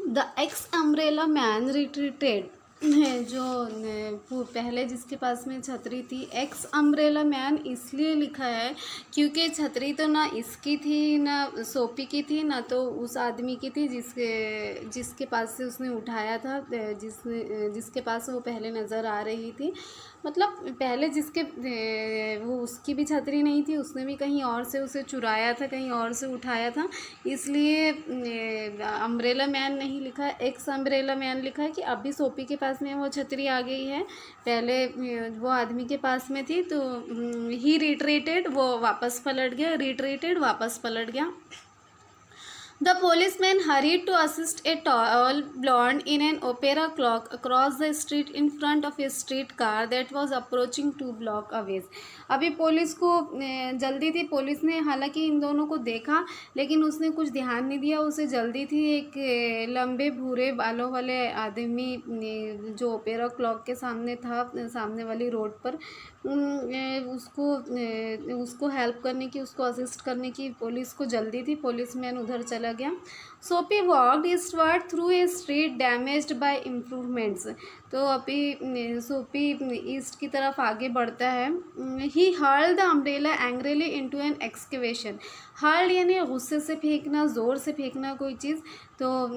The x umbrella man retreated है जो पहले जिसके पास में छतरी थी। एक्स अम्ब्रेला मैन इसलिए लिखा है क्योंकि छतरी तो ना इसकी थी ना सोपी की थी ना तो उस आदमी की थी जिसके पास से उसने उठाया था, जिसके पास वो पहले नज़र आ रही थी। मतलब पहले वो उसकी भी छतरी नहीं थी, उसने भी कहीं और से उसे चुराया था, कहीं और से उठाया था। इसलिए अम्ब्रेला मैन नहीं लिखा है, एक्स अम्ब्रेला मैन लिखा है कि अभी सोपी के पास में वो छतरी आ गई है, पहले वो आदमी के पास में थी। तो ही रिट्रीटेड, वो वापस पलट गया, रिट्रीटेड वापस पलट गया। The policeman hurried to assist a tall blonde in an opera cloak across the street in front of a streetcar that was approaching 2 blocks away. अभी पुलिस को जल्दी थी, पुलिस ने हालांकि इन दोनों को देखा लेकिन उसने कुछ ध्यान नहीं दिया, उसे जल्दी थी। एक लंबे भूरे बालों वाले आदमी जो ओपेरा क्लॉक के सामने था, सामने वाली रोड पर, उसको हेल्प करने की, उसको असिस्ट करने की पुलिस को जल्दी थी। पुलिसमैन उधर चला गया। Soapy walked eastward through a street damaged by improvements. तो अभी सोपी ईस्ट की तरफ आगे बढ़ता है। He hurled the umbrella angrily into an excavation. Hurled यानी गुस्से से फेंकना, ज़ोर से फेंकना कोई चीज़। तो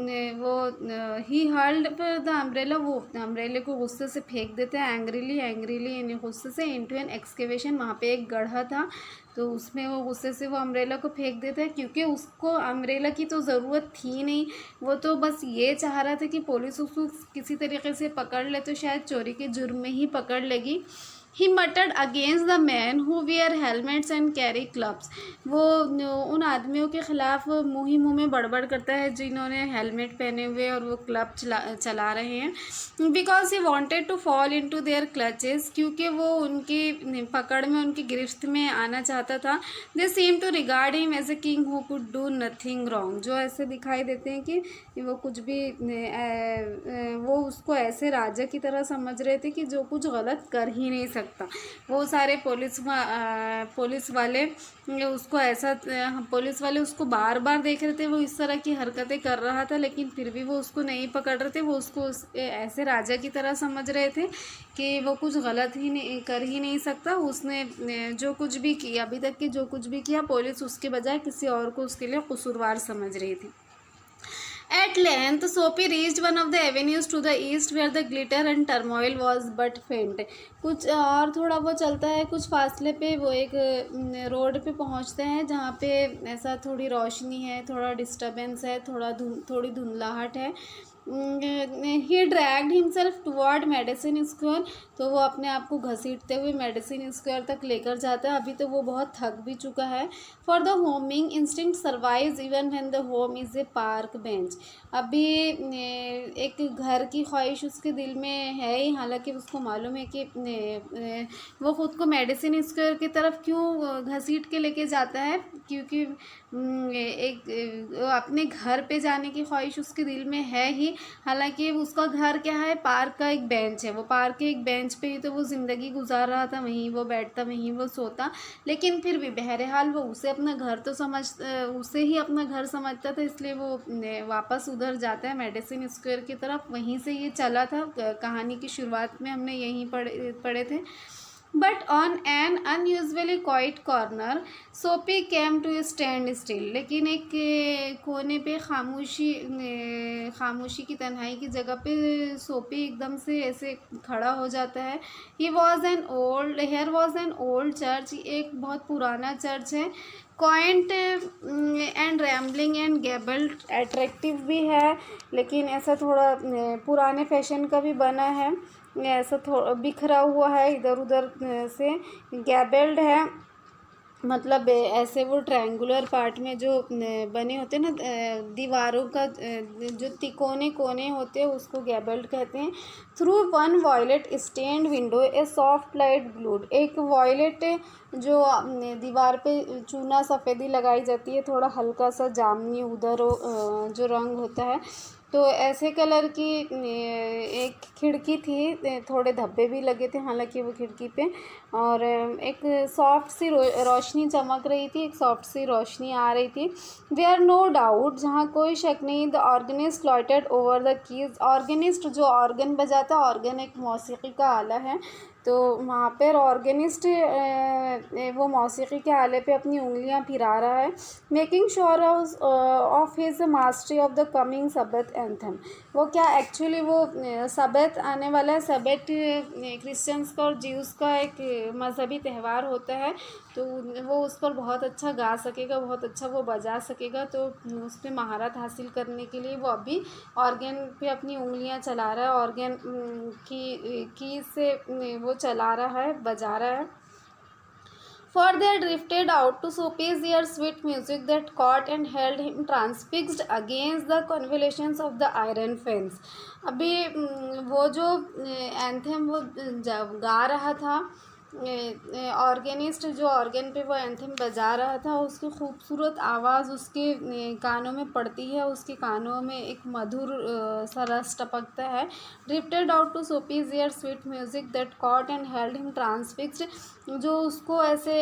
ही हर्ल्ड पर द अम्ब्रेला, वो अम्ब्रेले को गुस्से से फेंक देते हैं। एंग्रीली यानी गुस्से से, इनटू एन एक्सकेवेशन, वहाँ पे एक गड्ढा था तो उसमें वो गुस्से से वो अम्ब्रेला को फेंक देते हैं, क्योंकि उसको अम्ब्रेला की तो ज़रूरत थी नहीं। वो तो बस ये चाह रहा था कि पुलिस उसको किसी तरीके से पकड़ ले तो शायद चोरी के जुर्म में ही पकड़ लेगी। He muttered against the man who wear helmets and carry clubs. वो उन आदमियों के ख़िलाफ़ मुँह ही मुँह में बड़बड़ करता है जिन्होंने हेलमेट पहने हुए और वो क्लब चला रहे हैं। Because he wanted to fall in to their clutches, क्योंकि वो उनकी पकड़ में, उनकी गिरफ्त में आना चाहता था। They seem to regard him as a king who could do nothing wrong. जो ऐसे दिखाई देते हैं कि वो कुछ भी वो उसको ऐसे राजा की तरह समझ रहे थे कि जो कुछ गलत कर ही नहीं सकता। वो सारे पुलिस वाले उसको बार बार देख रहे थे, वो इस तरह की हरकतें कर रहा था लेकिन फिर भी वो उसको नहीं पकड़ रहे थे। वो उसको ऐसे राजा की तरह समझ रहे थे कि वो कुछ गलत ही नहीं कर ही नहीं सकता। उसने जो कुछ भी किया, अभी तक के जो कुछ भी किया, पुलिस उसके बजाय किसी और को उसके लिए कसूरवार समझ रही थी। At length, Sophie reached one of the avenues to the east where the glitter and turmoil was but faint. कुछ और थोड़ा वो चलता है, कुछ फासले पे वो एक रोड पे पहुंचते हैं जहाँ पे ऐसा थोड़ी रोशनी है, थोड़ा डिस्टर्बेंस है, थोड़ी धुंधलाहट है। He dragged himself toward Madison Square. तो वो अपने आप को घसीटते हुए मेडिसिन स्क्वायर तक लेकर जाता है। अभी तो वो बहुत थक भी चुका है। For the homing instinct survives even when the home is a park bench. अभी एक घर की ख्वाहिश उसके दिल में है ही, हालांकि उसको मालूम है कि वो ख़ुद को मेडिसिन स्क्वायर की तरफ क्यों घसीट के लेके जाता है, क्योंकि अपने घर पे जाने की ख्वाहिश उसके दिल में है ही। हालांकि उसका घर क्या है, पार्क का एक बेंच है। वो पार्क के एक बेंच पे ही तो वो ज़िंदगी गुजार रहा था, वहीं वो बैठता, वहीं वो सोता। लेकिन फिर भी बहरहाल वो उसे ही अपना घर समझता था, इसलिए वो वापस उधर जाता है मेडिसिन स्क्वायर की तरफ। वहीं से ये चला था, कहानी की शुरुआत में हमने यहीं पढ़े थे। But on an unusually quite corner सोपी केम टू स्टैंड स्टिल। लेकिन एक कोने पे खामोशी की तन्हाई की जगह पे सोपी एकदम से ऐसे खड़ा हो जाता है। Here was an old church. एक बहुत पुराना चर्च है। Quaint and rambling and gabled, attractive भी है लेकिन ऐसा थोड़ा पुराने फैशन का भी बना है, ऐसा थोड़ा बिखरा हुआ है इधर उधर से। गैबल्ड है मतलब ऐसे वो ट्रायंगुलर पार्ट में जो बने होते हैं ना, दीवारों का जो तिकोने कोने होते हैं उसको गैबल्ड कहते हैं। Through one violet stained window a soft light glowed. एक वॉयलेट जो दीवार पे चूना सफ़ेदी लगाई जाती है, थोड़ा हल्का सा जामनी उधर जो रंग होता है, तो ऐसे कलर की एक खिड़की थी, थोड़े धब्बे भी लगे थे हालांकि वो खिड़की पे। और एक सॉफ्ट सी रोशनी चमक रही थी, एक सॉफ्ट सी रोशनी आ रही थी। वेयर नो डाउट, जहाँ कोई शक नहीं, the organist loitered over the keys. Organist जो ऑर्गन बजाता, ऑर्गन एक मौसीकी का आला है, तो वहाँ पर ऑर्गेनिस्ट वो मौसीकी के आले पे अपनी उंगलियां फिरा रहा है। Making sure of his mastery of the coming Sabbath anthem. वो क्या एक्चुअली वो सबत आने वाला है। सबत क्रिश्चियंस का और ज्यूज़ का एक मज़हबी त्यौहार होता है, तो वो उस पर बहुत अच्छा गा सकेगा, बहुत अच्छा वो बजा सकेगा। तो उस पर महारत हासिल करने के लिए वो अभी ऑर्गन पे अपनी उंगलियां चला रहा है, ऑर्गन की से वो चला रहा है, बजा रहा है। For they drifted out to Sophie's ear sweet music that caught and held him transfixed against the convolutions of the iron fence। अभी वो जो एंथम वो जब गा रहा था, ऑर्गेनिस्ट जो ऑर्गन पे वो एंथम बजा रहा था, उसकी खूबसूरत आवाज़ उसके कानों में पड़ती है, उसके कानों में एक मधुर सा रस टपकता है। Drifted out to Soapy's ear sweet music that caught and held him transfixed, जो उसको ऐसे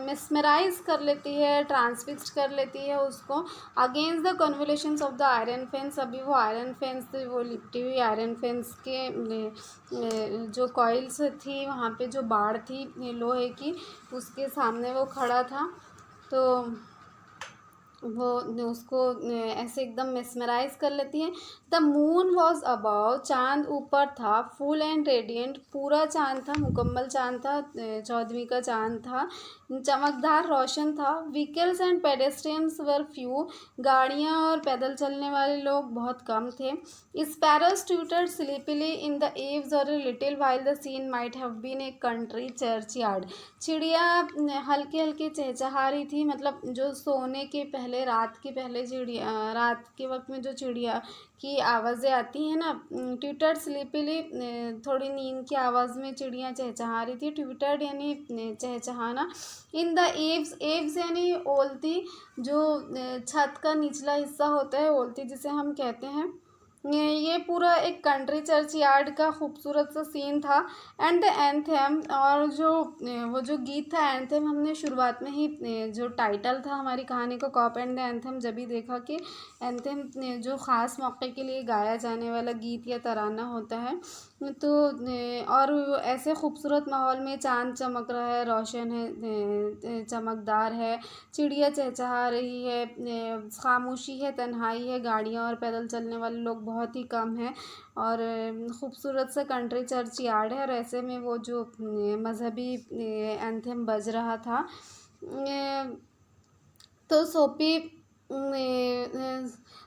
मिसमराइज कर लेती है, ट्रांसफिक्स्ड कर लेती है उसको, against the convolutions of the iron fence. अभी वो आयरन फेंस, वो लिपटी हुई आयरन फेंस के जो कॉइल्स थी, वहाँ पे जो बाड़ थी लोहे की, उसके सामने वो खड़ा था। तो वो उसको ऐसे एकदम मेस्मराइज कर लेती हैं। द मून वॉज अबाव, चाँद ऊपर था, फुल एंड रेडियंट, पूरा चाँद था, मुकम्मल चाँद था, 14वीं का चाँद था, चमकदार रोशन था। Vehicles and pedestrians were few, गाड़ियाँ और पैदल चलने वाले लोग बहुत कम थे। Sparrows twittered sleepily in the eaves और little while the scene might have been a country churchyard. चिड़िया हल्की हल्की चहचहा रही थी, मतलब जो सोने के पहले, रात के पहले चिड़िया, रात के वक्त में जो चिड़िया की आवाज़ें आती हैं ना, ट्विटर्ड स्लीपीली, थोड़ी नींद की आवाज़ में चिड़िया चहचहा रही थी। ट्विटर्ड यानी चहचहाना। इन द एव्स, एव्स यानी ओलती, जो छत का निचला हिस्सा होता है, ओलती जिसे हम कहते हैं। ये पूरा एक कंट्री चर्च यार्ड का खूबसूरत सा सीन था। एंड द एंथम, और जो वो जो गीत था एंथम, हमने शुरुआत में ही जो टाइटल था हमारी कहानी को, कॉप एंड द एंथम, जब भी देखा कि एंथम जो ख़ास मौके के लिए गाया जाने वाला गीत या तराना होता है। तो और ऐसे खूबसूरत माहौल में चाँद चमक रहा है, रोशन है, चमकदार है, चिड़िया चहचहा रही है, खामोशी है, तन्हाई है, गाड़ियाँ और पैदल चलने वाले लोग बहुत ही कम हैं, और खूबसूरत सा कंट्री चर्च यार्ड है। और ऐसे में वो जो मज़हबी एंथम बज रहा था, तो सोपी,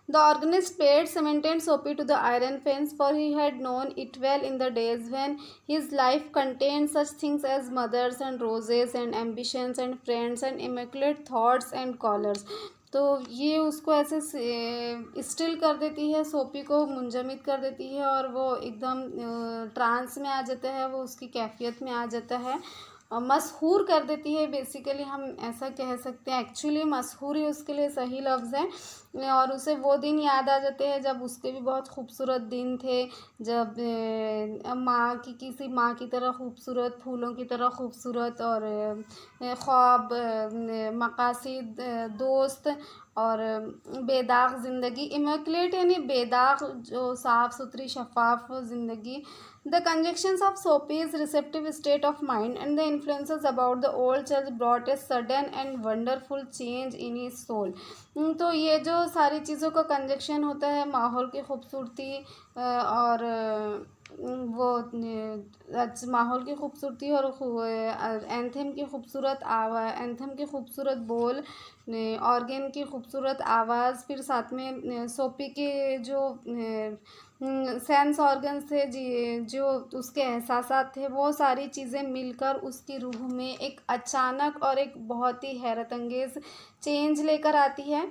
the organist paid cemented Soapy to the iron fence, for he had known it well in the days when his life contained such things as mothers and roses and ambitions and friends and immaculate thoughts and callers। तो ये उसको ऐसे still कर देती है, सोपी को मुंजमद कर देती है, और वो एकदम ट्रांस में आ जाता है, वो उसकी कैफियत में आ जाता है, मशहूर कर देती है। बेसिकली हम ऐसा कह सकते हैं, एक्चुअली मशहूर ही उसके लिए सही लफ्ज़ है। और उसे वो दिन याद आ जाते हैं जब उसके भी बहुत खूबसूरत दिन थे, जब माँ की, किसी माँ की तरह खूबसूरत, फूलों की तरह खूबसूरत, और ख्वाब, मकासिद, दोस्त, और बेदाग ज़िंदगी। इमैकुलेट यानी बेदाग, जो साफ़ सुथरी शफ़ाफ ज़िंदगी। The conjunctions of Sophie's receptive state of mind and the influences about the old church brought a sudden and wonderful change in his soul। तो ये जो सारी चीज़ों का कंजक्शन होता है, माहौल की खूबसूरती और वो माहौल की खूबसूरती और एंथम की खूबसूरत आवाज़, एंथम के खूबसूरत बोल, ऑर्गन की खूबसूरत आवाज़, फिर साथ में सोपी के जो सेंस ऑर्गन थे, जो उसके एहसासात थे, वो सारी चीज़ें मिलकर उसकी रूह में एक अचानक और एक बहुत ही हैरत अंगेज़ चेंज लेकर आती है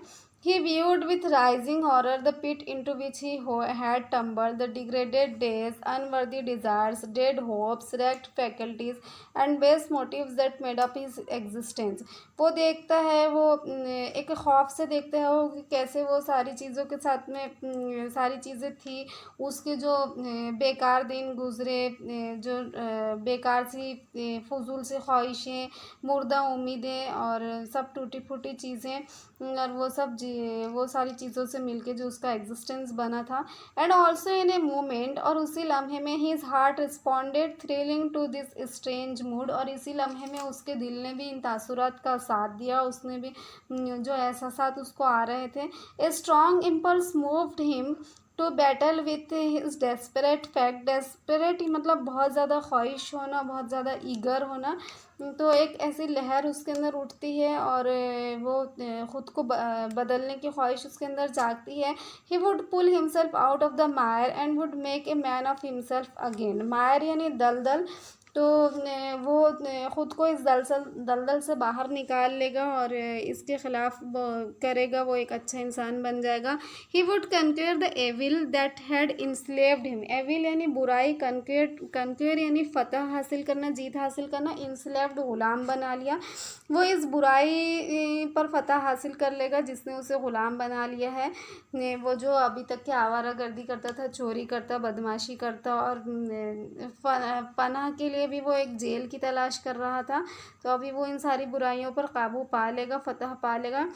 He viewed with rising horror the pit into which he had tumbled, the degraded days, unworthy desires, dead hopes, wrecked faculties, and base motives that made up his existence. वो देखता है, वो एक खौफ से देखता है वो कि कैसे वो सारी चीज़ों के साथ में सारी चीज़ें थी, उसके जो बेकार दिन गुजरे, जो बेकार सी फजूल से ख्वाहिशें, मुर्दा उम्मीदें और सब टूटी फूटी चीज़ें, और वो सब वो सारी चीज़ों से मिलके जो उसका एग्जिस्टेंस बना था। And also in a moment, और उसी लम्हे में his heart responded thrilling to this strange mood, और इसी लम्हे में उसके दिल ने भी इन तासुरात का साथ दिया, उसने भी जो एहसासात उसको आ रहे थे। A strong impulse moved him to battle with his desperate fact. Desperate मतलब बहुत ज़्यादा ख्वाहिश होना, बहुत ज़्यादा ईगर होना। तो एक ऐसी लहर उसके अंदर उठती है और वो ख़ुद को बदलने की ख्वाहिश उसके अंदर जागती है। He would pull himself out of the mire and would make a man of himself again. Mire यानी दलदल, तो वो ख़ुद को इस दलदल से बाहर निकाल लेगा और इसके ख़िलाफ़ वो करेगा, वो एक अच्छा इंसान बन जाएगा। He would conquer the evil that had enslaved him. Evil यानी बुराई, कन्क्वेयर यानी फ़तह हासिल करना, जीत हासिल करना, इंस्लेव्ड ग़ुलाम बना लिया। वो इस बुराई पर फ़तह हासिल कर लेगा जिसने उसे ग़ुलाम बना लिया है। वो जो अभी तक के आवारागर्दी करता था, चोरी करता, बदमाशी करता और पनाह के लिए भी वो एक जेल की तलाश कर रहा था, तो अभी वो इन सारी बुराइयों पर काबू पा लेगा, फ़तह पा लेगा।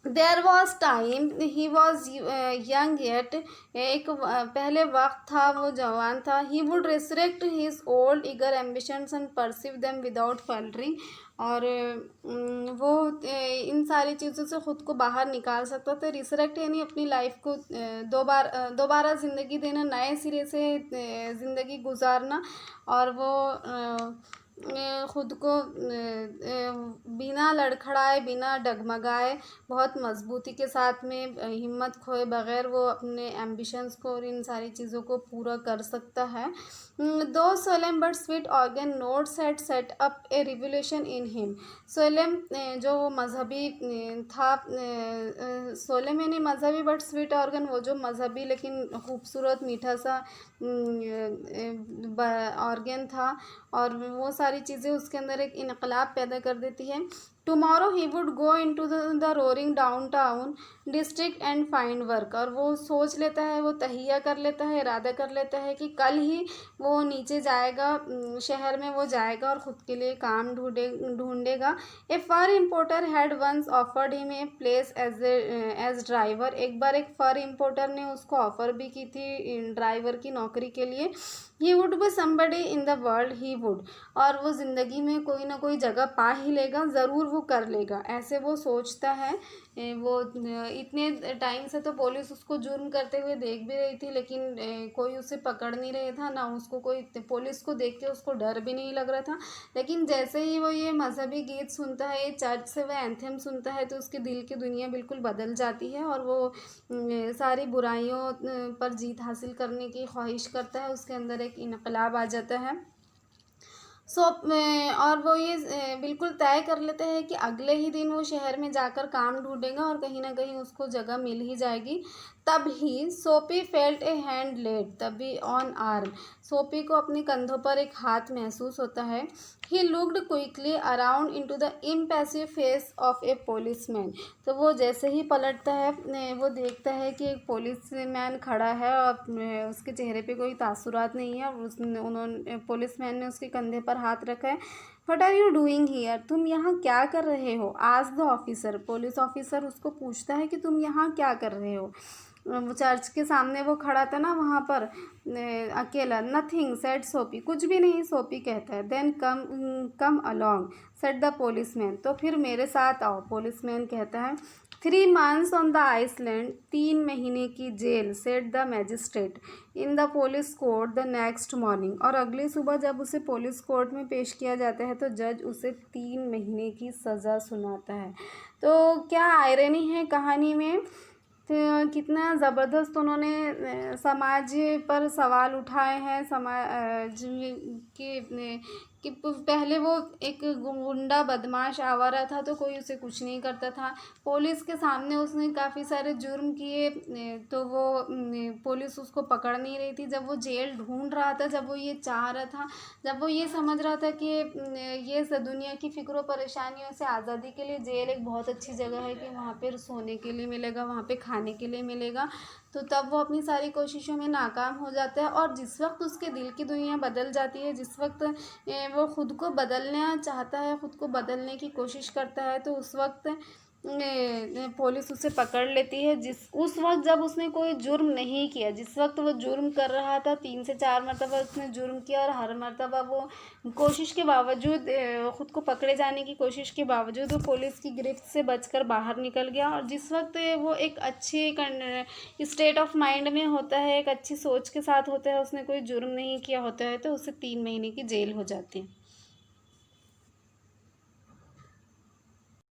There was time he was young yet. एक पहले वक्त था, वो जवान था। He would resurrect his old eager ambitions and pursue them without faltering. और वो इन सारी चीज़ों से ख़ुद को बाहर निकाल सकता था। रिसरेक्ट यानी अपनी लाइफ को दोबारा ज़िंदगी देना, नए सिरे से ज़िंदगी गुजारना, और वो ख़ुद को बिना लड़खड़ाए, बिना डगमगाए, बहुत मजबूती के साथ में, हिम्मत खोए बग़ैर वो अपने एम्बिशंस को और इन सारी चीज़ों को पूरा कर सकता है। दो solemn but sweet organ notes had set up a revolution in him. Solemn जो मजहबी था, सोलेम यानी मजहबी, बट स्वीट ऑर्गन वो जो मजहबी लेकिन खूबसूरत मीठा सा ऑर्गन था, और वो सारी चीज़ें उसके अंदर एक इनकलाब पैदा कर देती है। Tomorrow he would go into the roaring down town district and find work. और वो सोच लेता है, वो तहिया कर लेता है, इरादा कर लेता है कि कल ही वो नीचे जाएगा, शहर में वो जाएगा और ख़ुद के लिए काम ढूंढेगा। A fur importer had once offered him a place as driver. एक बार एक फर इम्पोर्टर ने उसको ऑफ़र भी की थी ड्राइवर की नौकरी के लिए। He would be somebody in the world, he would, और वो ज़िंदगी में कोई ना कोई जगह पा ही लेगा, ज़रूर वो कर लेगा, ऐसे वो सोचता है। वो इतने टाइम से तो पुलिस उसको जुर्म करते हुए देख भी रही थी, लेकिन कोई उसे पकड़ नहीं रहा था, ना उसको कोई, पुलिस को देख के उसको डर भी नहीं लग रहा था। लेकिन जैसे ही वो ये मजहबी गीत सुनता है, ये चर्च से वह एंथम सुनता है, तो उसके दिल की दुनिया बिल्कुल बदल जाती है और वो सारी बुराइयों पर जीत हासिल करने की ख्वाहिश करता है। उसके अंदर एक इनकलाब आ जाता है। और वो ये बिल्कुल तय कर लेते हैं कि अगले ही दिन वो शहर में जाकर काम ढूंढेगा और कहीं ना कहीं उसको जगह मिल ही जाएगी। तब ही सोपी फेल्ट ए हैंड लेड तभी ऑन आर्म। सोपी को अपने कंधों पर एक हाथ महसूस होता है। He looked quickly around into the impassive face of A policeman. तो वो जैसे ही पलटता है, वो देखता है कि एक पुलिसमैन खड़ा है और उसके चेहरे पे कोई तासुरात नहीं है। उन्होंने पुलिसमैन ने उसके कंधे पर हाथ रखा है। What are you doing here? तुम यहाँ क्या कर रहे हो? Asked the officer. Police officer उसको पूछता है कि तुम यहाँ क्या कर रहे हो। वो चर्च के सामने वो खड़ा था ना वहाँ पर अकेला। नथिंग सेड सोपी। कुछ भी नहीं, सोपी कहता है। Then come along said the policeman. तो फिर मेरे साथ आओ, पुलिसमैन कहता है। 3 months ऑन द आइसलैंड। 3 महीने की जेल said the magistrate in the police court the next morning. और अगली सुबह जब उसे पुलिस कोर्ट में पेश किया जाता है तो जज उसे 3 महीने की सज़ा सुनाता है। तो क्या आयरनी है कहानी में, तो कितना ज़बरदस्त उन्होंने समाज पर सवाल उठाए हैं, समाज कि पहले वो एक गुंडा बदमाश आवारा था तो कोई उसे कुछ नहीं करता था। पुलिस के सामने उसने काफ़ी सारे जुर्म किए, तो वो पुलिस उसको पकड़ नहीं रही थी। जब वो जेल ढूंढ रहा था, जब वो ये चाह रहा था, जब वो ये समझ रहा था कि ये दुनिया की फ़िक्रों परेशानियों से आज़ादी के लिए जेल एक बहुत अच्छी जगह है, कि वहाँ पर सोने के लिए मिलेगा, वहाँ पे खाने के लिए मिलेगा, तो तब वो अपनी सारी कोशिशों में नाकाम हो जाता है। और जिस वक्त उसके दिल की दुनिया बदल जाती है, जिस वक्त वो खुद को बदलना चाहता है, खुद को बदलने की कोशिश करता है, तो उस वक्त पुलिस उसे पकड़ लेती है। उस वक्त जब उसने कोई जुर्म नहीं किया, जिस वक्त वो जुर्म कर रहा था, 3 से 4 मरतबा उसने जुर्म किया और हर मरतबा वो कोशिश के बावजूद, ख़ुद को पकड़े जाने की कोशिश के बावजूद वो पुलिस की गिरफ्त से बचकर बाहर निकल गया। और जिस वक्त वो एक अच्छी स्टेट ऑफ माइंड में होता है, एक अच्छी सोच के साथ होता है, उसने कोई जुर्म नहीं किया होता है, तो उसे 3 महीने की जेल हो जाती है।